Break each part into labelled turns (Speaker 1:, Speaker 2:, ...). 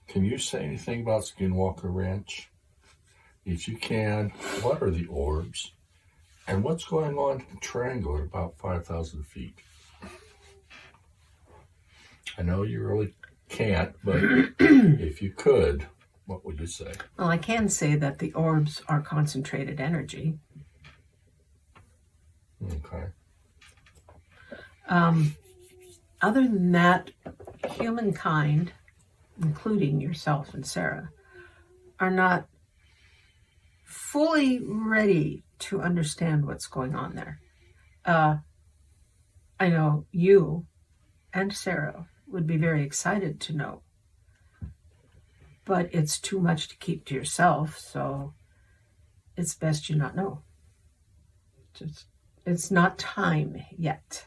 Speaker 1: Can you say anything about Skinwalker Ranch? If you can, what are the orbs? And what's going on in the triangle at about 5,000 feet? I know you really can't, but if you could, what would you say?
Speaker 2: Well, I can say that the orbs are concentrated energy.
Speaker 1: Okay.
Speaker 2: Other than that, humankind, including yourself and Sarah, are not fully ready to understand what's going on there. I know you and Sarah would be very excited to know, but it's too much to keep to yourself, so it's best you not know. It's not time yet.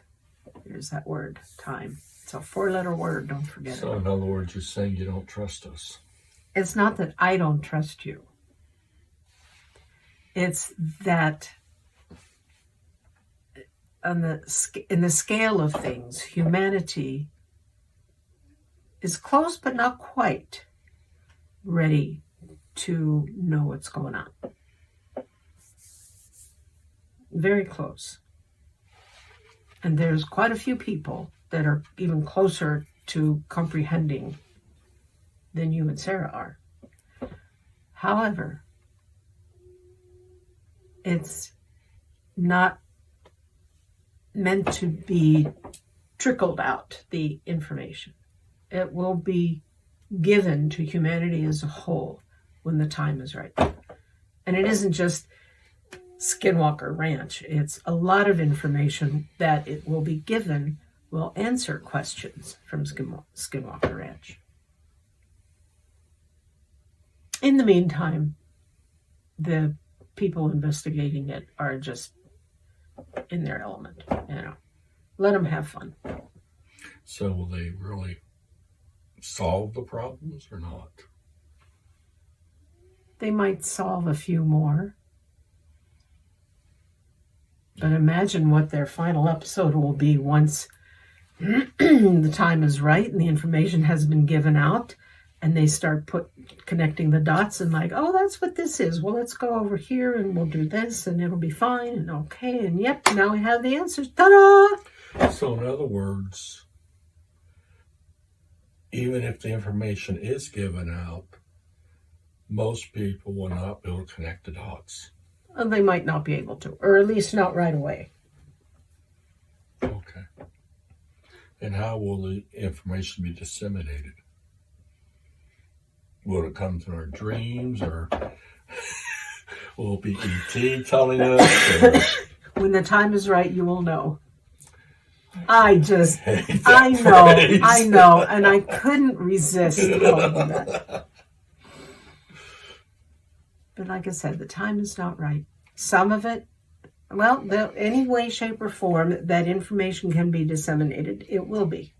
Speaker 2: Here's that word, time. It's a 4-letter word, don't forget it.
Speaker 1: So in other words, you're saying you don't trust us.
Speaker 2: It's not that I don't trust you. It's that in the scale of things, humanity is close but not quite ready to know what's going on. Very close. And there's quite a few people that are even closer to comprehending than you and Sarah are. However, it's not meant to be trickled out, the information. It will be given to humanity as a whole when the time is right. And it isn't just Skinwalker Ranch. It's a lot of information that it will be given will answer questions from Skinwalker Ranch. In the meantime, the people investigating it are just in their element, Let them have fun.
Speaker 1: So will they really solve the problems or not?
Speaker 2: They might solve a few more. But imagine what their final episode will be once the time is right and the information has been given out and they start connecting the dots and like, oh, that's what this is. Well, let's go over here and we'll do this and it'll be fine and okay. And yep, now we have the answers. Ta-da!
Speaker 1: So in other words, even if the information is given out, most people will not be able to connect the dots.
Speaker 2: They might not be able to, or at least not right away.
Speaker 1: Okay. And how will the information be disseminated? Will it come through our dreams, or will it be E.T. telling us? Or...
Speaker 2: When the time is right, you will know. I know, and I couldn't resist telling that. But like I said, the time is not right. Some of it, well, any way, shape, or form that information can be disseminated, it will be.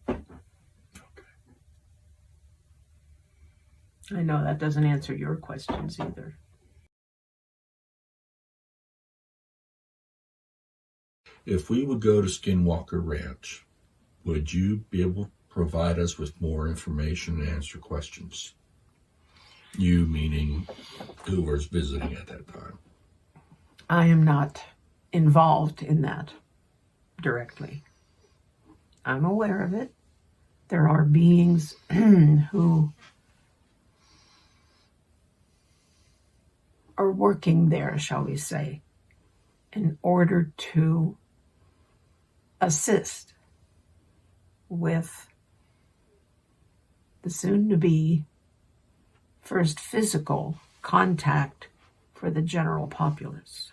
Speaker 2: I know that doesn't answer your questions either.
Speaker 1: If we would go to Skinwalker Ranch, would you be able to provide us with more information and answer questions? You meaning whoever's visiting at that time.
Speaker 2: I am not involved in that directly. I'm aware of it. There are beings who are working there, shall we say, in order to assist with the soon-to-be first physical contact for the general populace.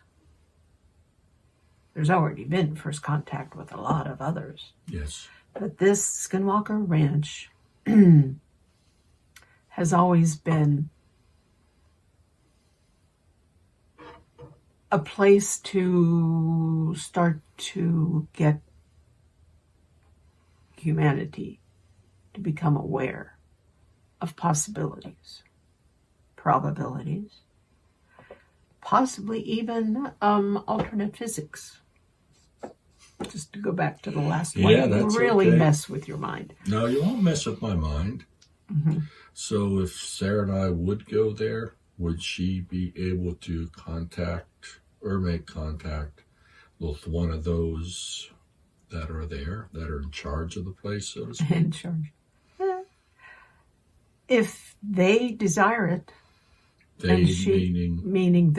Speaker 2: There's already been first contact with a lot of others.
Speaker 1: Yes.
Speaker 2: But this Skinwalker Ranch has always been a place to start to get humanity to become aware of possibilities, probabilities, possibly even alternate physics. Just to go back to the last one,
Speaker 1: that's
Speaker 2: really
Speaker 1: okay.
Speaker 2: mess with your mind.
Speaker 1: No, you won't mess with my mind.
Speaker 2: Mm-hmm.
Speaker 1: So if Sarah and I would go there, would she be able to contact or make contact with one of those that are there, that are in charge of the place, so to speak?
Speaker 2: In charge. If they desire it,
Speaker 1: They
Speaker 2: and she, meaning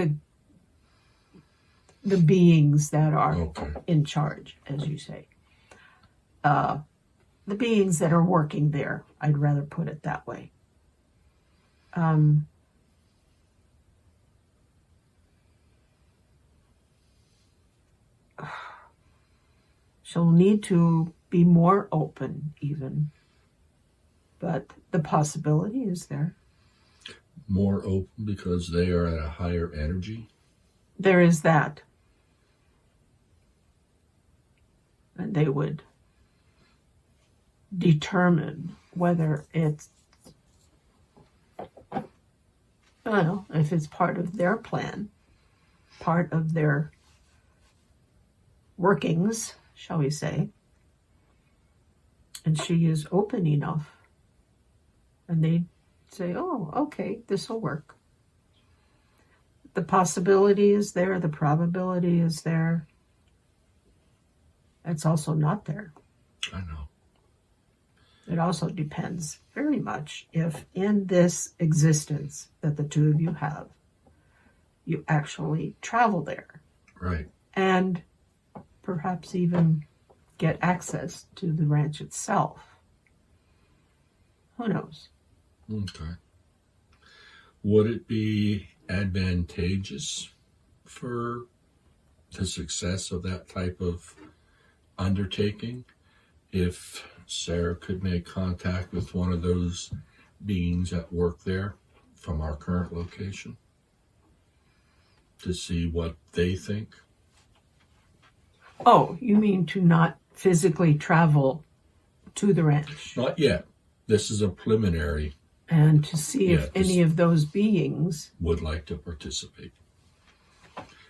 Speaker 2: the beings that are
Speaker 1: okay.
Speaker 2: in charge, as you say. The beings that are working there, I'd rather put it that way. She'll need to be more open, even. But the possibility is there.
Speaker 1: More open because they are at a higher energy?
Speaker 2: There is that. And they would determine whether it's, I don't know, if it's part of their plan, part of their workings, shall we say. And she is open enough. And they say, oh, okay, this will work. The possibility is there, the probability is there. It's also not there.
Speaker 1: I know.
Speaker 2: It also depends very much if in this existence that the two of you have, you actually travel there.
Speaker 1: Right.
Speaker 2: And perhaps even get access to the ranch itself. Who knows?
Speaker 1: Okay. Would it be advantageous for the success of that type of undertaking if Sarah could make contact with one of those beings that work there from our current location to see what they think?
Speaker 2: Oh, you mean to not physically travel to the ranch?
Speaker 1: Not yet. This is a preliminary.
Speaker 2: And to see if any of those beings
Speaker 1: would like to participate.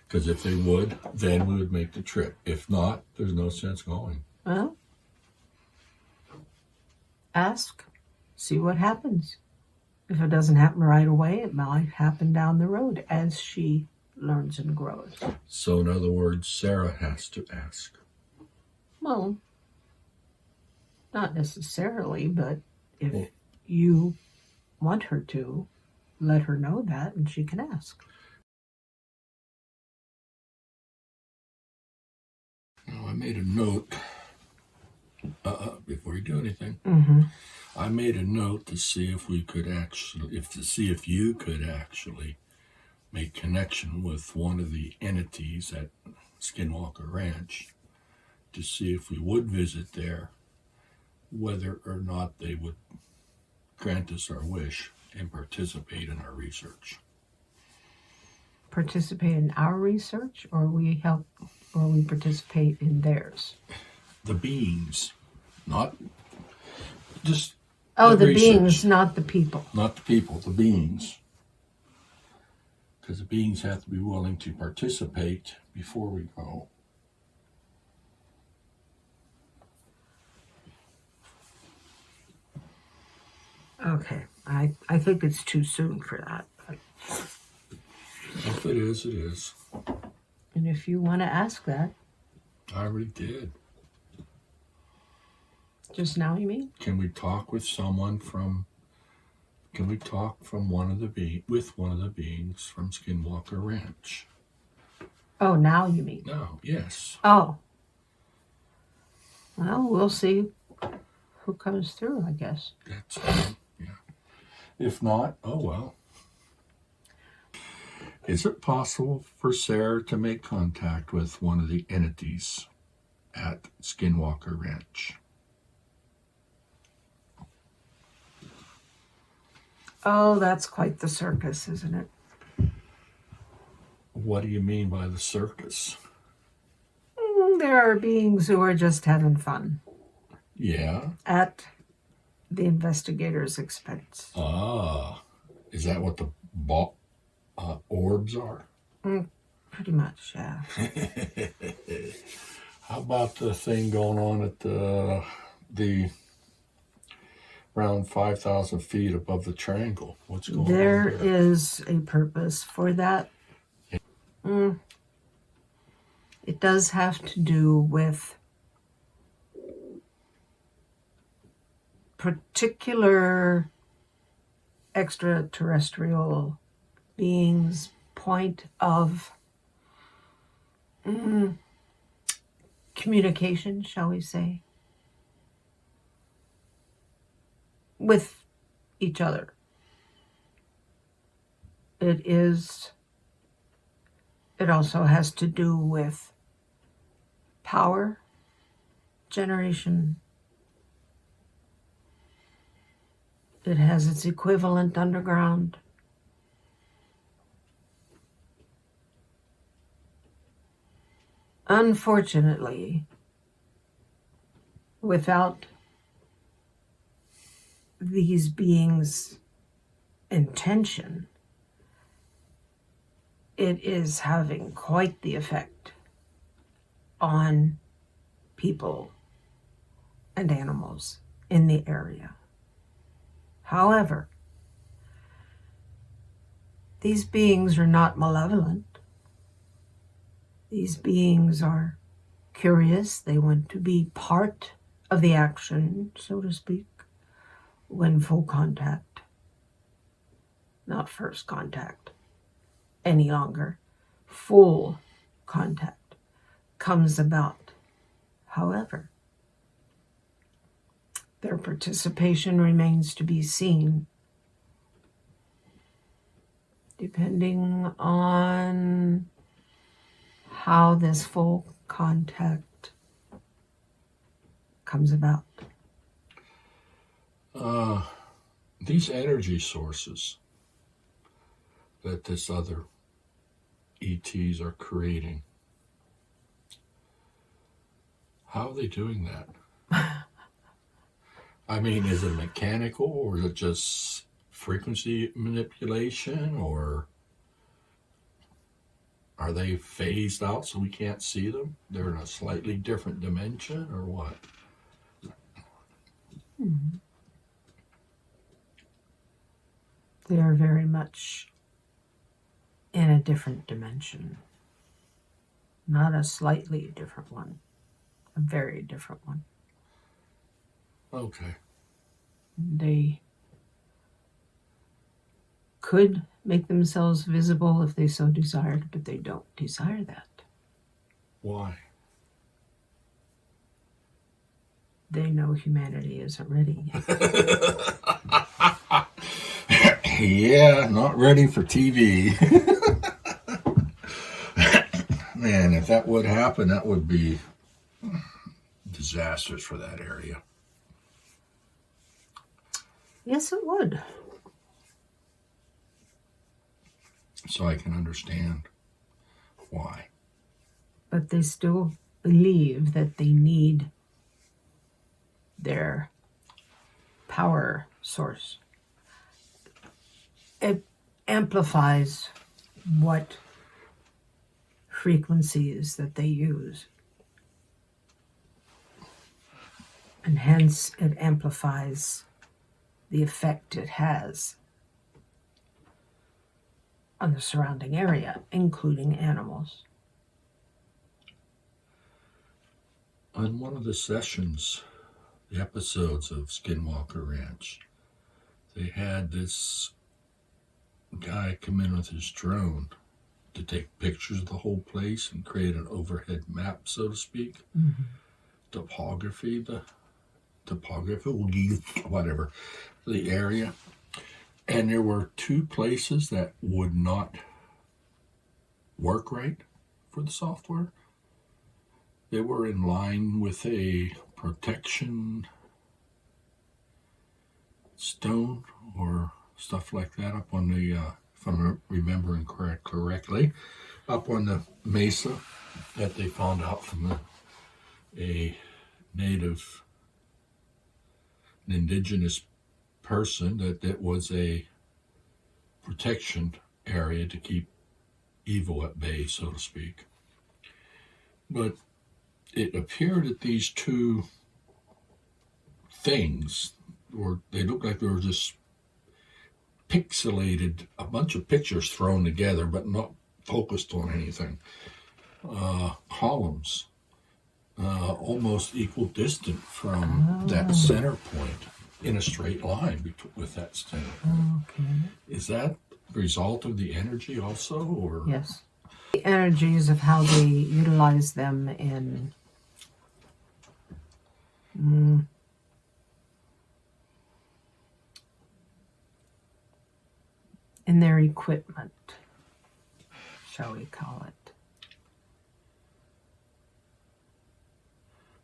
Speaker 1: Because if they would, then we would make the trip. If not, there's no sense going.
Speaker 2: Well, ask, see what happens. If it doesn't happen right away, it might happen down the road as she learns and grows.
Speaker 1: So in other words, Sarah has to ask.
Speaker 2: Well, not necessarily, but if you want her to, let her know that and she can ask.
Speaker 1: Now, I made a note before you do anything.
Speaker 2: Mm-hmm.
Speaker 1: I made a note to see if we could actually, if you could actually make connection with one of the entities at Skinwalker Ranch to see if we would visit there, whether or not they would grant us our wish and participate in our research.
Speaker 2: Participate in our research, or we participate in theirs?
Speaker 1: The beings, not just
Speaker 2: the
Speaker 1: research.
Speaker 2: Beings, not the people.
Speaker 1: Not the people, the beings. Because the beings have to be willing to participate before we go.
Speaker 2: Okay, I think it's too soon for that. But...
Speaker 1: If it is, it is.
Speaker 2: And if you want to ask that.
Speaker 1: I already did.
Speaker 2: Just now, you mean?
Speaker 1: Can we talk with someone from... Can we talk with one of the beings from Skinwalker Ranch?
Speaker 2: Oh, now you mean?
Speaker 1: No, yes.
Speaker 2: Oh. Well, we'll see who comes through, I guess.
Speaker 1: That's fine, yeah. If not, oh well. Is it possible for Sarah to make contact with one of the entities at Skinwalker Ranch?
Speaker 2: Oh, that's quite the circus, isn't it?
Speaker 1: What do you mean by the circus?
Speaker 2: There are beings who are just having fun.
Speaker 1: Yeah.
Speaker 2: At the investigator's expense.
Speaker 1: Ah. Is that what the orbs are?
Speaker 2: Pretty much, yeah.
Speaker 1: How about the thing going on at the around 5,000 feet above the triangle. What's going on
Speaker 2: There
Speaker 1: there?
Speaker 2: is a purpose for that. It does have to do with particular extraterrestrial beings' point of communication, shall we say, with each other. It also has to do with power generation. It has its equivalent underground. Unfortunately, without these beings' intention, it is having quite the effect on people and animals in the area. However, these beings are not malevolent. These beings are curious. They want to be part of the action, so to speak, when full contact, not first contact any longer, full contact comes about. However, their participation remains to be seen, depending on how this full contact comes about.
Speaker 1: These energy sources that this other ETs are creating, how are they doing that? I mean, is it mechanical, or is it just frequency manipulation, or are they phased out so we can't see them? They're in a slightly different dimension, or what?
Speaker 2: They are very much in a different dimension. Not a slightly different one, a very different one.
Speaker 1: Okay.
Speaker 2: They could make themselves visible if they so desired, but they don't desire that.
Speaker 1: Why?
Speaker 2: They know humanity isn't ready yet.
Speaker 1: Yeah, not ready for TV. Man, if that would happen, that would be disastrous for that area.
Speaker 2: Yes, it would.
Speaker 1: So I can understand why.
Speaker 2: But they still believe that they need their power source. It amplifies what frequencies that they use. And hence it amplifies the effect it has on the surrounding area, including animals.
Speaker 1: On one of the sessions, the episodes of Skinwalker Ranch, they had this guy come in with his drone to take pictures of the whole place and create an overhead map, so to speak.
Speaker 2: Mm-hmm.
Speaker 1: Topography, whatever, the area. And there were two places that would not work right for the software. They were in line with a protection stone or stuff like that up on the, if I'm remembering correctly, up on the mesa that they found out from a native, an indigenous person, that it was a protection area to keep evil at bay, so to speak. But it appeared that these two things they looked like they were just pixelated, a bunch of pictures thrown together, but not focused on anything. Columns, almost equidistant from that center point in a straight line with that center point.
Speaker 2: Okay.
Speaker 1: Is that the result of the energy also, or?
Speaker 2: Yes. The energies of how they utilize them in their equipment, shall we call it.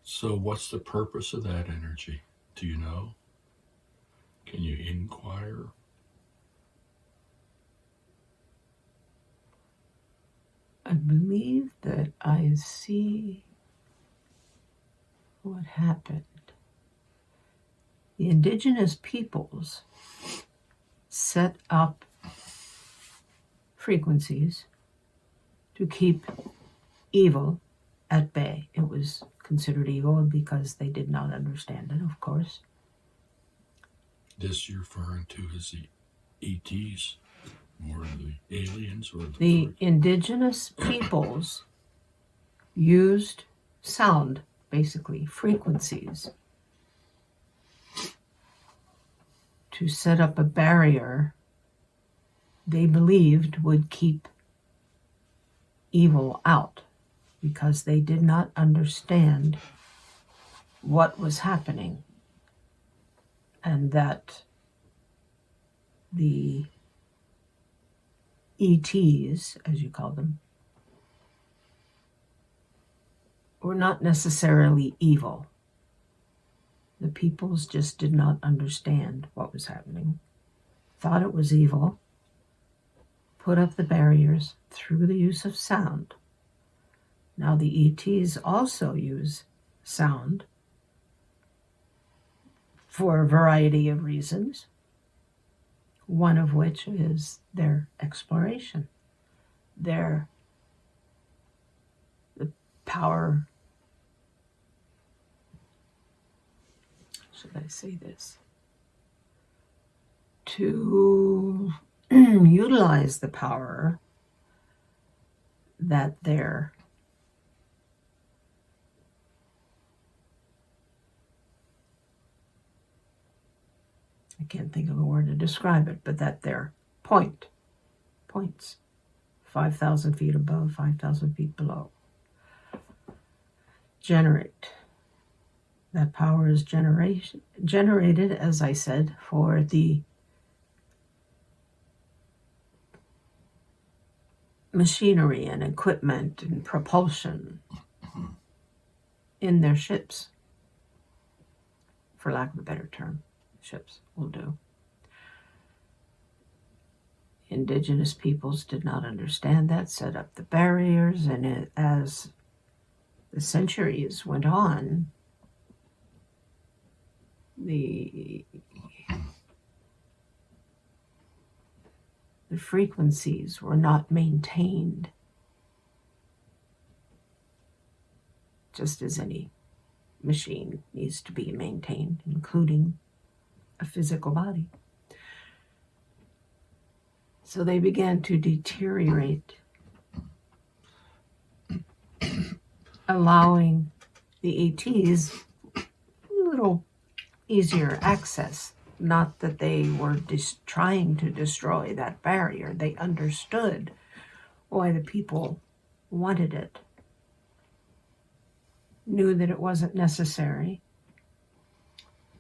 Speaker 1: So what's the purpose of that energy? Do you know? Can you inquire?
Speaker 2: I believe that I see what happened. The indigenous peoples set up frequencies to keep evil at bay. It was considered evil because they did not understand it, of course.
Speaker 1: This you're referring to as the ETs, or the aliens, or
Speaker 2: the indigenous peoples used sound, basically frequencies, to set up a barrier they believed would keep evil out, because they did not understand what was happening, and that the ETs, as you call them, were not necessarily evil. The peoples just did not understand what was happening, thought it was evil, put up the barriers through the use of sound. Now the ETs also use sound for a variety of reasons, one of which is their exploration, the power, should I say this, to utilize the power that I can't think of a word to describe it, but that their points, 5,000 feet above, 5,000 feet below, generate. That power is generated, as I said, for the machinery and equipment and propulsion in their ships, for lack of a better term. Ships will do. Indigenous peoples did not understand that, set up the barriers, and as the centuries went on, the frequencies were not maintained, just as any machine needs to be maintained, including a physical body. So they began to deteriorate, allowing the ATs a little easier access. Not that they were trying to destroy that barrier. They understood why the people wanted it, knew that it wasn't necessary.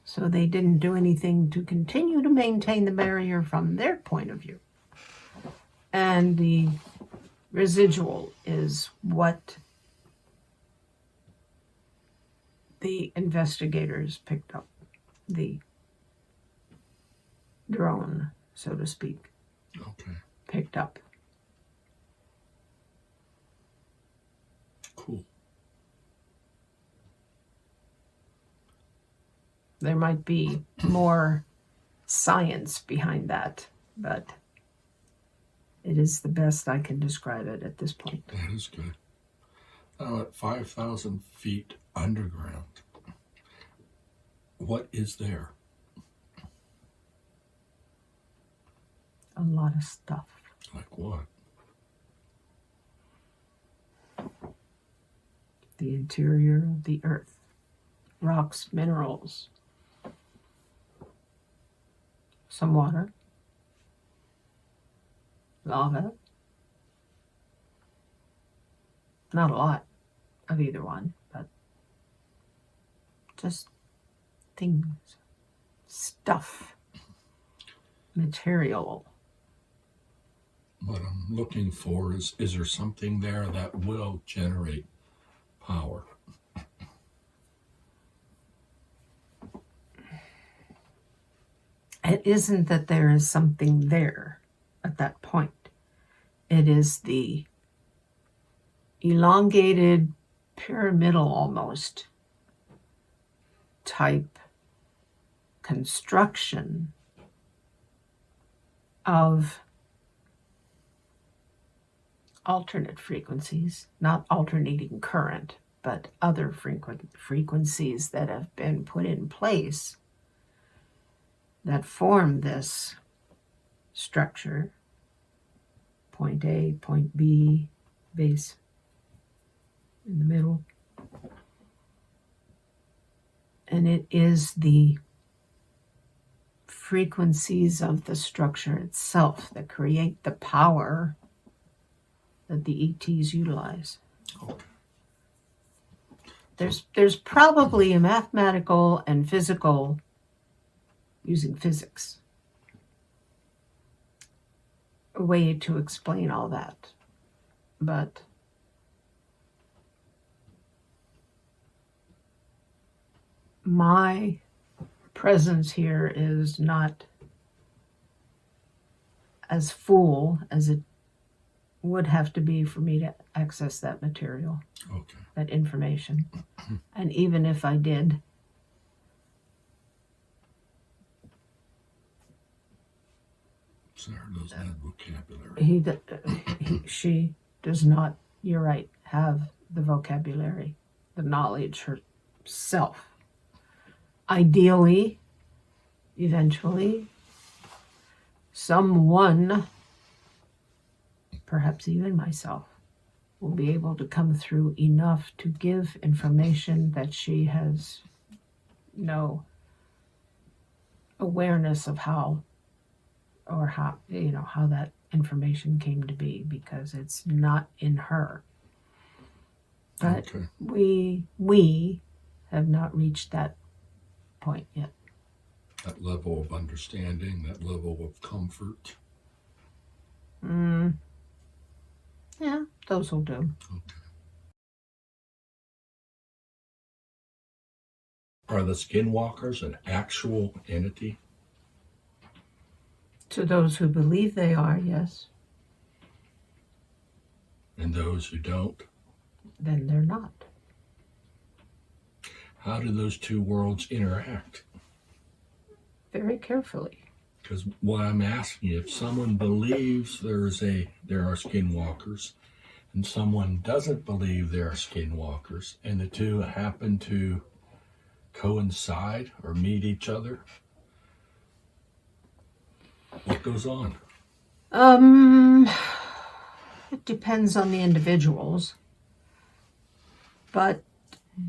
Speaker 2: So they didn't do anything to continue to maintain the barrier from their point of view. And the residual is what the investigators picked up, the drone, so to speak, picked up.
Speaker 1: Cool.
Speaker 2: There might be more science behind that, but it is the best I can describe it at this point.
Speaker 1: That is good. Now, at 5,000 feet underground, what is there?
Speaker 2: a lot of stuff.
Speaker 1: Like what?
Speaker 2: The interior of the earth, rocks, minerals, some water, lava. Not a lot of either one, but just things, stuff, material.
Speaker 1: What I'm looking for is there something there that will generate power?
Speaker 2: It isn't that there is something there at that point. It is the elongated, pyramidal almost type construction of alternate frequencies, not alternating current, but other frequencies that have been put in place that form this structure. Point A, point B, base in the middle. And it is the frequencies of the structure itself that create the power that the ETs utilize.
Speaker 1: Okay.
Speaker 2: There's probably a mathematical and physical, using physics, a way to explain all that. But my presence here is not as full as it would have to be for me to access that material,
Speaker 1: Okay.
Speaker 2: that information. And even if I did,
Speaker 1: Sarah doesn't have vocabulary.
Speaker 2: she does not, you're right, have the vocabulary, the knowledge herself. Ideally, eventually, someone, perhaps even myself, will be able to come through enough to give information that she has no awareness of how that information came to be, because it's not in her. But
Speaker 1: Okay.
Speaker 2: we have not reached that point yet.
Speaker 1: That level of understanding, that level of comfort.
Speaker 2: Yeah, those will do.
Speaker 1: Okay. Are the Skinwalkers an actual entity?
Speaker 2: To those who believe they are, yes.
Speaker 1: And those who don't?
Speaker 2: Then they're not.
Speaker 1: How do those two worlds interact?
Speaker 2: Very carefully.
Speaker 1: Because what I'm asking, if someone believes there are skinwalkers, and someone doesn't believe there are skinwalkers, and the two happen to coincide or meet each other, what goes on?
Speaker 2: It depends on the individuals. But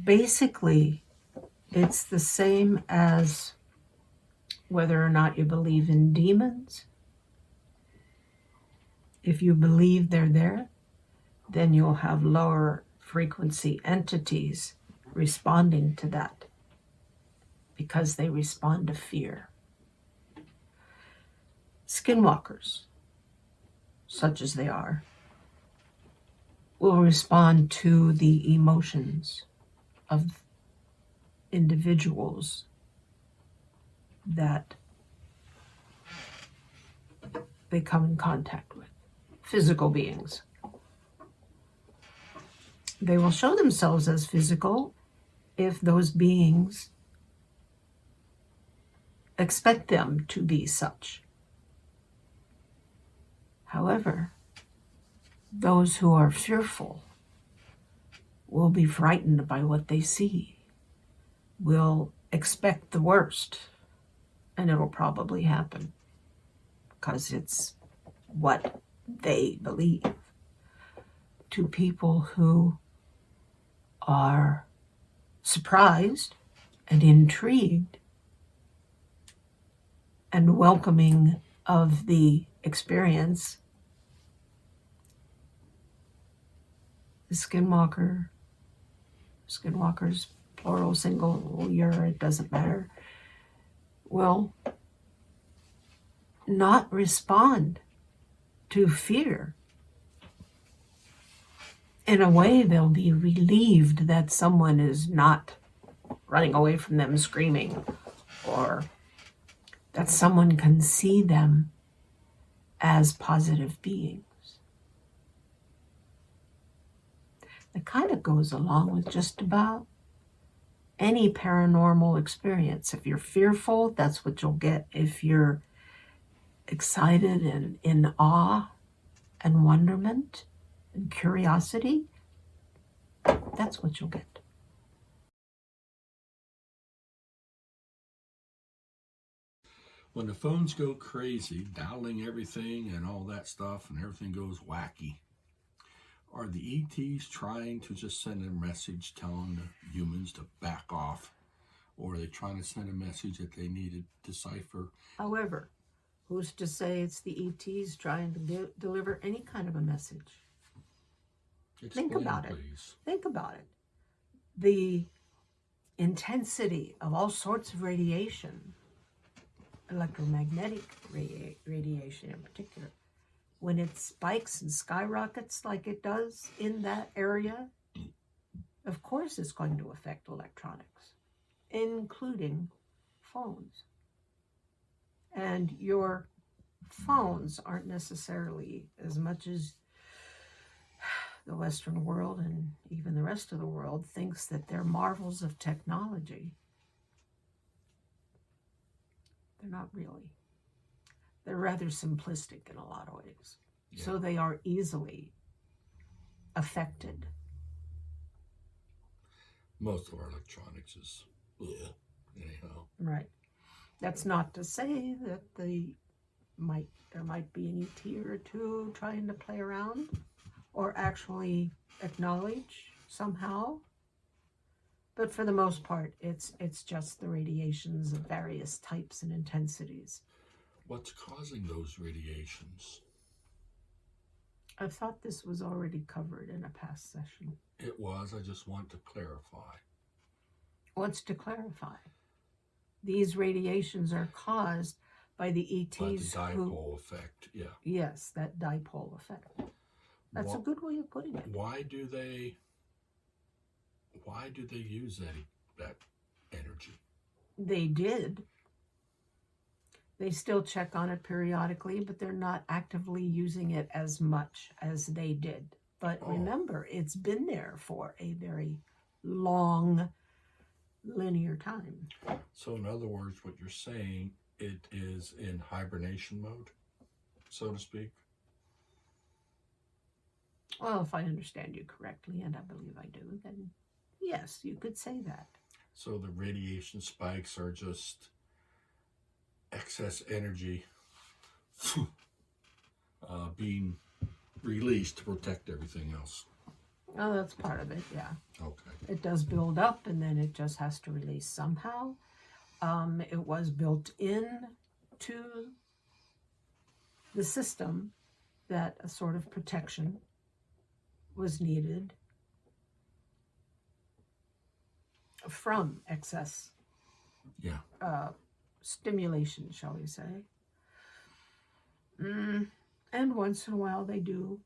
Speaker 2: basically, it's the same as whether or not you believe in demons. If you believe they're there, then you'll have lower frequency entities responding to that, because they respond to fear. Skinwalkers, such as they are, will respond to the emotions of individuals that they come in contact with, physical beings. They will show themselves as physical if those beings expect them to be such. However, those who are fearful will be frightened by what they see, will expect the worst, and it'll probably happen. because it's what they believe, to people who are surprised and intrigued and welcoming of the experience. The skinwalkers, plural, single, it doesn't matter, will not respond to fear. In a way, they'll be relieved that someone is not running away from them screaming, or that someone can see them as positive beings. It kind of goes along with just about any paranormal experience. If you're fearful, that's what you'll get. If you're excited and in awe and wonderment and curiosity, that's what you'll get.
Speaker 1: When the phones go crazy, dialing everything and all that stuff, and everything goes wacky, are the ETs trying to just send a message telling the humans to back off? Or are they trying to send a message that they need to decipher?
Speaker 2: However, who's to say it's the ETs trying to deliver any kind of a message?
Speaker 1: Explain,
Speaker 2: Think about it.
Speaker 1: Please.
Speaker 2: Think about it. The intensity of all sorts of radiation, electromagnetic radiation in particular, when it spikes and skyrockets like it does in that area, of course it's going to affect electronics, including phones. And your phones aren't necessarily, as much as the Western world and even the rest of the world thinks that they're marvels of technology, they're not really. They're rather simplistic in a lot of ways. Yeah. So they are easily affected.
Speaker 1: Most of our electronics is, anyhow.
Speaker 2: Right. That's not to say that there might be an ET or two trying to play around or actually acknowledge somehow. But for the most part, it's just the radiations of various types and intensities.
Speaker 1: What's causing those radiations?
Speaker 2: I thought this was already covered in a past session.
Speaker 1: It was. I just want to clarify.
Speaker 2: What's to clarify? These radiations are caused by the ETs.
Speaker 1: By the dipole effect, yeah.
Speaker 2: Yes, that dipole effect. That's a good way of putting it.
Speaker 1: Why do they use that energy?
Speaker 2: They did. They still check on it periodically, but they're not actively using it as much as they did. But remember, it's been there for a very long linear time.
Speaker 1: So in other words, what you're saying, it is in hibernation mode, so to speak?
Speaker 2: Well, if I understand you correctly, and I believe I do, then yes, you could say that.
Speaker 1: So the radiation spikes are just excess energy being released to protect everything else.
Speaker 2: Oh, that's part of it, yeah.
Speaker 1: Okay.
Speaker 2: It does build up, and then it just has to release somehow. It was built in to the system that a sort of protection was needed from excess stimulation, shall we say. And once in a while they do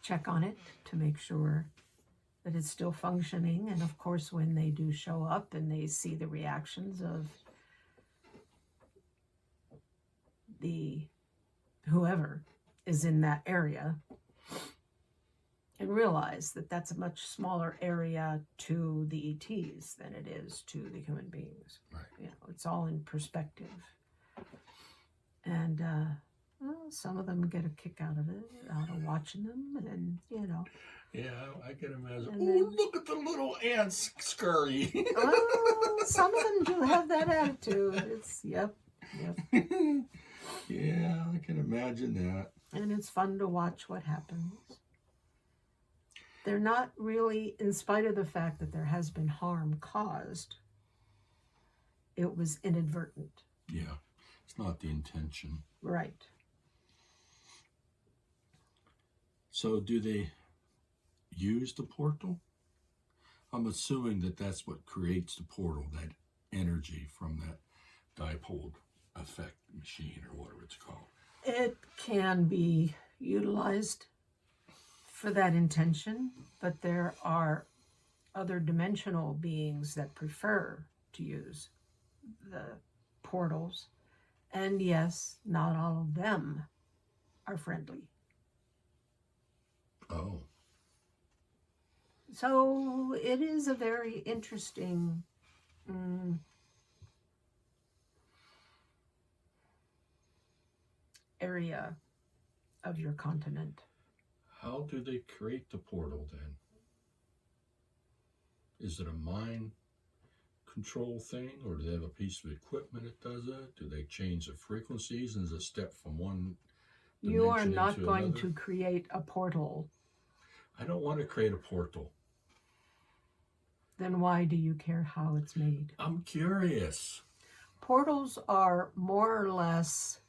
Speaker 2: check on it to make sure that it's still functioning. And of course, when they do show up and they see the reactions of the whoever is in that area, and realize that that's a much smaller area to the ETs than it is to the human beings.
Speaker 1: Right.
Speaker 2: You know, it's all in perspective. And some of them get a kick out of it, out of watching them, and
Speaker 1: Yeah, I can imagine. Look at the little ants scurry.
Speaker 2: Some of them do have that attitude. Yep. Yep.
Speaker 1: Yeah, I can imagine that.
Speaker 2: And it's fun to watch what happens. They're not really, in spite of the fact that there has been harm caused, it was inadvertent.
Speaker 1: Yeah, it's not the intention.
Speaker 2: Right.
Speaker 1: So, do they use the portal? I'm assuming that that's what creates the portal, that energy from that dipole effect machine or whatever it's called.
Speaker 2: It can be utilized for that intention, but there are other dimensional beings that prefer to use the portals. And yes, not all of them are friendly.
Speaker 1: Oh,
Speaker 2: So it is a very interesting area of your continent.
Speaker 1: how do they create the portal then? Is it a mind control thing, or do they have a piece of equipment that does it? Do they change the frequencies and is it a step from one
Speaker 2: You are
Speaker 1: dimension
Speaker 2: not
Speaker 1: into
Speaker 2: going
Speaker 1: another?
Speaker 2: to create a portal.
Speaker 1: I don't want to create a portal.
Speaker 2: Then why do you care how it's made?
Speaker 1: I'm curious.
Speaker 2: Portals are more or less,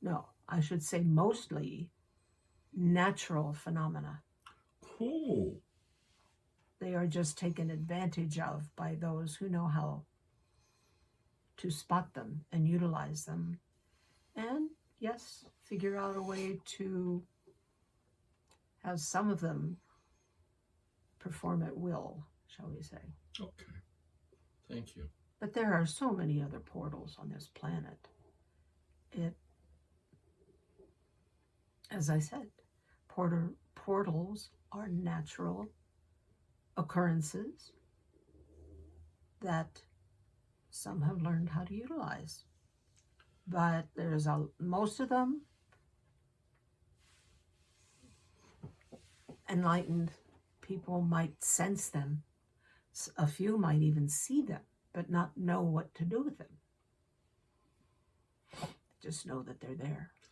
Speaker 2: no, I should say mostly, natural phenomena.
Speaker 1: Cool.
Speaker 2: They are just taken advantage of by those who know how to spot them and utilize them. And yes, figure out a way to have some of them perform at will, shall we say.
Speaker 1: Okay. Thank you.
Speaker 2: But there are so many other portals on this planet. As I said, portals are natural occurrences that some have learned how to utilize. But there's most of them enlightened people might sense them. A few might even see them, but not know what to do with them. Just know that they're there.